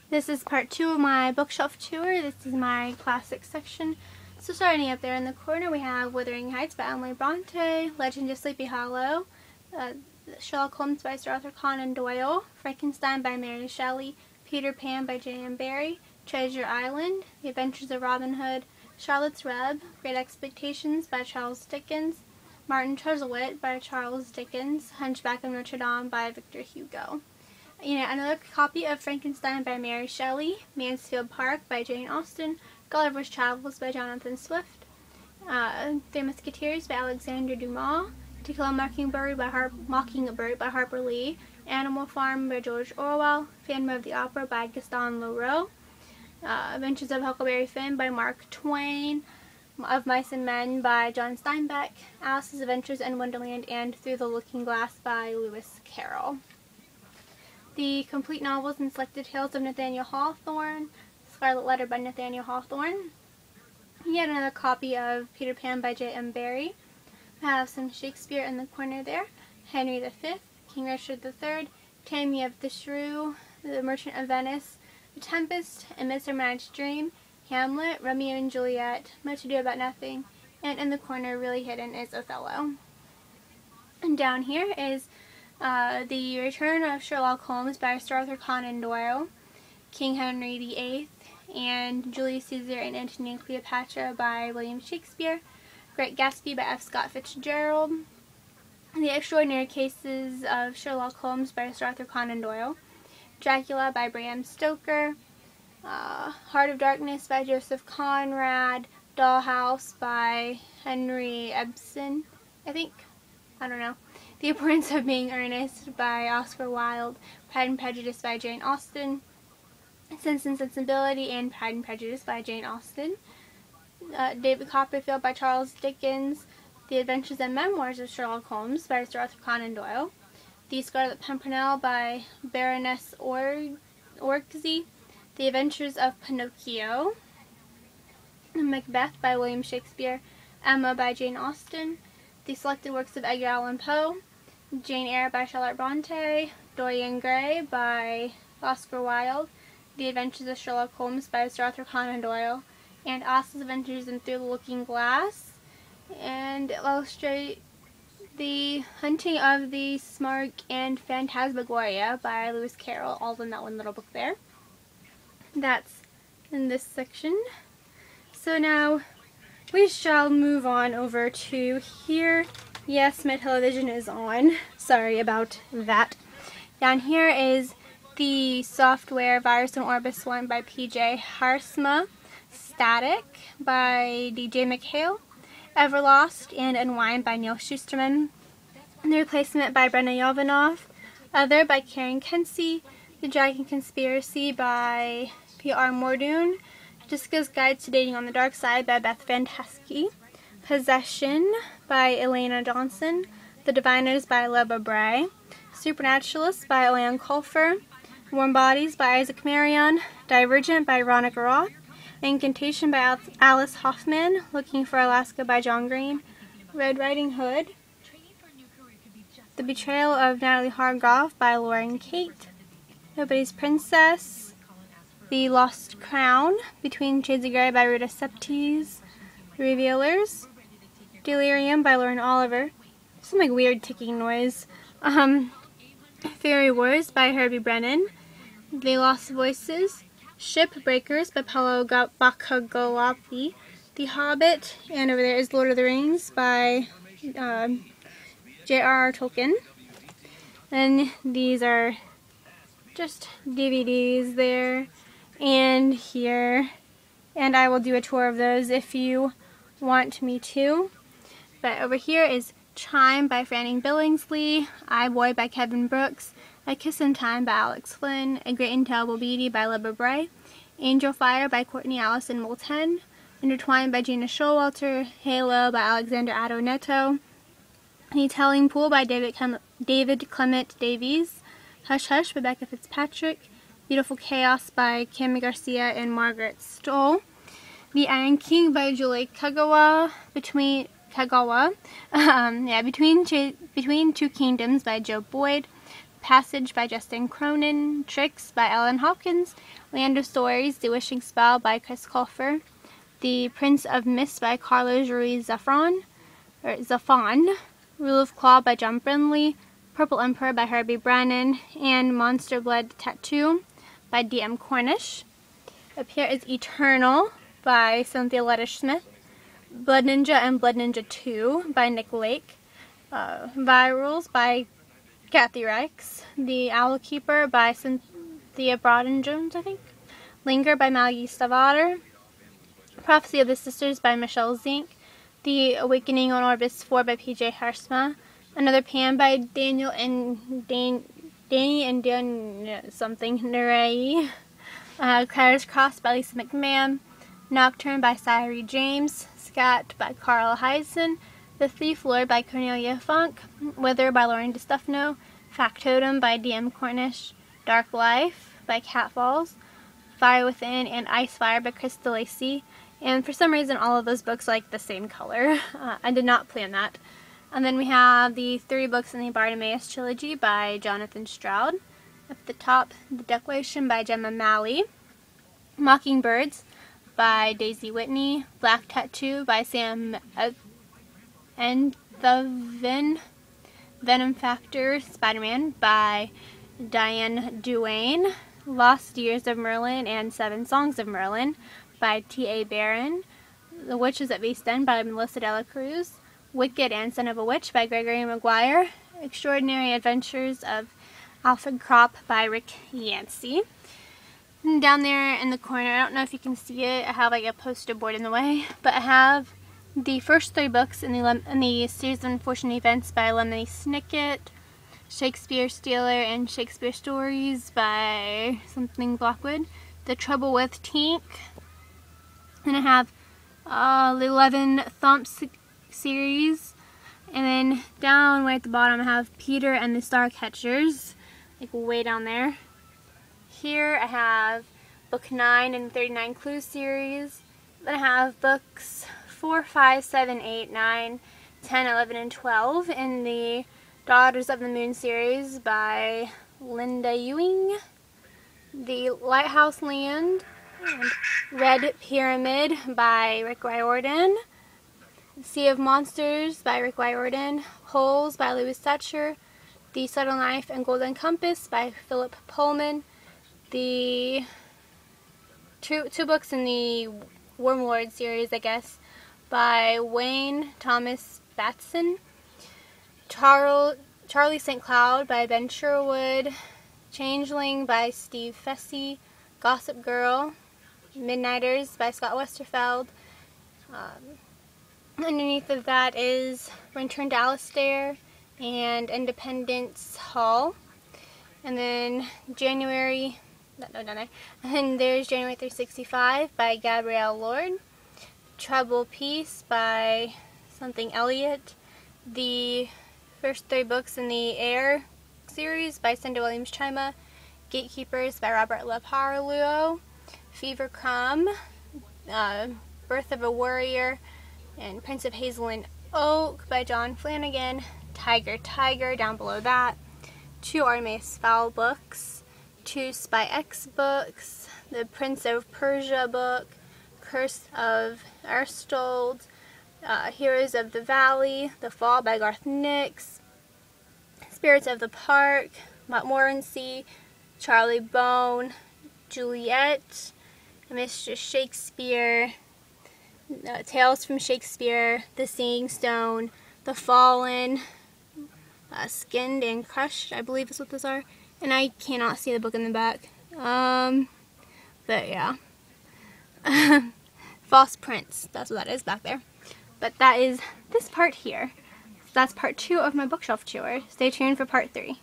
This is part 2 of my bookshelf tour. This is my classic section. So starting up there in the corner we have Wuthering Heights by Emily Bronte, Legend of Sleepy Hollow, Sherlock Holmes by Sir Arthur Conan Doyle, Frankenstein by Mary Shelley, Peter Pan by J.M. Barrie, Treasure Island, The Adventures of Robin Hood, Charlotte's Web, Great Expectations by Charles Dickens, Martin Chuzzlewit by Charles Dickens, Hunchback of Notre Dame by Victor Hugo. Another copy of Frankenstein by Mary Shelley, Mansfield Park by Jane Austen, Gulliver's Travels by Jonathan Swift, Three Musketeers by Alexander Dumas, To Kill a Mockingbird by Harper Lee, Animal Farm by George Orwell, Phantom of the Opera by Gaston Leroux, Adventures of Huckleberry Finn by Mark Twain, Of Mice and Men by John Steinbeck, Alice's Adventures in Wonderland, and Through the Looking Glass by Lewis Carroll. The complete novels and selected tales of Nathaniel Hawthorne, Scarlet Letter by Nathaniel Hawthorne. Yet another copy of Peter Pan by J.M. Barrie. I have some Shakespeare in the corner there. Henry V, King Richard III, Taming of the Shrew, The Merchant of Venice, The Tempest, A Midsummer Night's Dream, Hamlet, Romeo and Juliet, Much Ado About Nothing, and in the corner, really hidden, is Othello. And down here is The Return of Sherlock Holmes by Sir Arthur Conan Doyle, King Henry VIII, and Julius Caesar and Antony and Cleopatra by William Shakespeare, Great Gatsby by F. Scott Fitzgerald, The Extraordinary Cases of Sherlock Holmes by Sir Arthur Conan Doyle, Dracula by Bram Stoker, Heart of Darkness by Joseph Conrad, Dollhouse by Henry Ibsen, I don't know. The Importance of Being Earnest by Oscar Wilde, Pride and Prejudice by Jane Austen, Sense and Sensibility and Pride and Prejudice by Jane Austen, David Copperfield by Charles Dickens, The Adventures and Memoirs of Sherlock Holmes by Sir Arthur Conan Doyle, The Scarlet Pimpernel by Baroness Orczy, The Adventures of Pinocchio, Macbeth by William Shakespeare, Emma by Jane Austen, The Selected Works of Edgar Allan Poe, Jane Eyre by Charlotte Bronte, Dorian Gray by Oscar Wilde, The Adventures of Sherlock Holmes by Sir Arthur Conan Doyle, and Alice's Adventures in Through the Looking Glass, and illustrate The Hunting of the Snark and Phantasmagoria by Lewis Carroll, all in that one little book there. That's in this section. So now we shall move on over to here. Yes, my television is on. Sorry about that. Down here is the software Virus and Orbis one by P.J. Haarsma, Static by D.J. McHale, Everlost and Unwind by Neil Shusterman, The Replacement by Brenna Yovanov, Other by Karen Kensey, The Dragon Conspiracy by P.R. Mordoon, Jessica's Guide to Dating on the Dark Side by Beth Fantasky, Possession by Elena Johnson, The Diviners by Leba Bray, Supernaturalists by Oyan Colfer, Warm Bodies by Isaac Marion, Divergent by Veronica Roth, Incantation by Alice Hoffman, Looking for Alaska by John Green, Red Riding Hood, The Betrayal of Natalie Hargrove by Lauren Kate, Nobody's Princess, The Lost Crown, Between Shades of Grey by Rita Septes, Revealers, Delirium by Lauren Oliver, some weird ticking noise, Fairy Wars by Herbie Brennan, The Lost Voices, Shipbreakers by Paolo Baccagalapi, The Hobbit, and over there is Lord of the Rings by J.R.R. Tolkien. And these are just DVDs there and here, and I will do a tour of those if you want me to. But over here is Chime by Fanning Billingsley, I Boy by Kevin Brooks, A Kiss in Time by Alex Flynn, A Great and Terrible Beauty by Leba Bray, Angel Fire by Courtney Allison Moulton, Intertwined by Gina Showalter, Halo by Alexander Adornetto, The Telling Pool by David Clement Davies, Hush Hush by Becca Fitzpatrick, Beautiful Chaos by Cami Garcia and Margaret Stoll, The Iron King by Julie Kagawa, Between Two Kingdoms by Joe Boyd, Passage by Justin Cronin, Tricks by Ellen Hopkins, Land of Stories, The Wishing Spell by Chris Colfer, The Prince of Mist by Carlos Ruiz Zafón, Rule of Claw by John Brindley, Purple Emperor by Herbie Brannon, and Monster Blood Tattoo by D.M. Cornish. Up here is Eternal by Cynthia Lettish-Smith, Blood Ninja and Blood Ninja 2 by Nick Lake, Virals by Kathy Reichs, The Owl Keeper by Cynthia Broden-Jones, I think, Linger by Maggie Stavater, Prophecy of the Sisters by Michelle Zink, The Awakening on Orbis 4 by P.J. Haarsma, Another Pan by Daniel and Danny and Dan something Nerei, Claire's Cross by Lisa McMahon, Nocturne by Cyree James, Scat by Carl Hiaasen, The Thief Lord by Cornelia Funk, Wither by Lauren DeStefano, Factotum by D.M. Cornish, Dark Life by Cat Falls, Fire Within, and Ice Fire by Chris DeLacy. And for some reason all of those books are like the same color. I did not plan that. And then we have the 3 books in the Bartimaeus trilogy by Jonathan Stroud. At the top, The Declaration by Gemma Malley, Mockingbirds by Daisy Whitney, Black Tattoo by Sam Enthoven, Venom Factor Spider-Man by Diane Duane, Lost Years of Merlin and 7 Songs of Merlin by T.A. Barron, The Witches at East End by Melissa Dela Cruz, Wicked and Son of a Witch by Gregory Maguire, Extraordinary Adventures of Alfred Kropp by Rick Yancey. And down there in the corner, I don't know if you can see it, I have like a poster board in the way, but I have the first 3 books in the Series of Unfortunate Events by Lemony Snicket, Shakespeare Stealer and Shakespeare Stories by something Blackwood, The Trouble with Tink, and I have the 11 Thumps series, and then down way at the bottom I have Peter and the Starcatchers, like way down there. Here I have book 9 and 39 Clues series, then I have books 4, 5, 7, 8, 9, 10, 11, and 12 in the Daughters of the Moon series by Linda Ewing, The Lighthouse Land, and Red Pyramid by Rick Riordan, Sea of Monsters by Rick Riordan, Holes by Louis Thatcher, The Subtle Knife and Golden Compass by Philip Pullman, the two books in the Wormlord series, I guess, by Wayne Thomas Batson, Charlie St. Cloud by Ben Sherwood, Changeling by Steve Fessy, Gossip Girl, Midnighters by Scott Westerfeld. Underneath of that is Return to Alistair and Independence Hall. And then January 365 by Gabrielle Lord, Trouble Peace by something Elliott, the first 3 books in the Air series by Cinda Williams Chima, Gatekeepers by Robert LaParluo, Fever Crumb, Birth of a Warrior, and Prince of Hazelland Oak by John Flanagan, Tiger Tiger down below that, 2 Artemis Fowl books, 2 Spy X books, the Prince of Persia book, Curse of Erstold, Heroes of the Valley, The Fall by Garth Nix, Spirits of the Park, Montmorency, Charlie Bone, Juliet, Mr. Shakespeare, Tales from Shakespeare, The Seeing Stone, The Fallen, Skinned and Crushed, I believe is what those are. And I cannot see the book in the back. But yeah. False Prince, that's what that is back there. But that is this part here. So that's part 2 of my bookshelf tour. Stay tuned for part 3.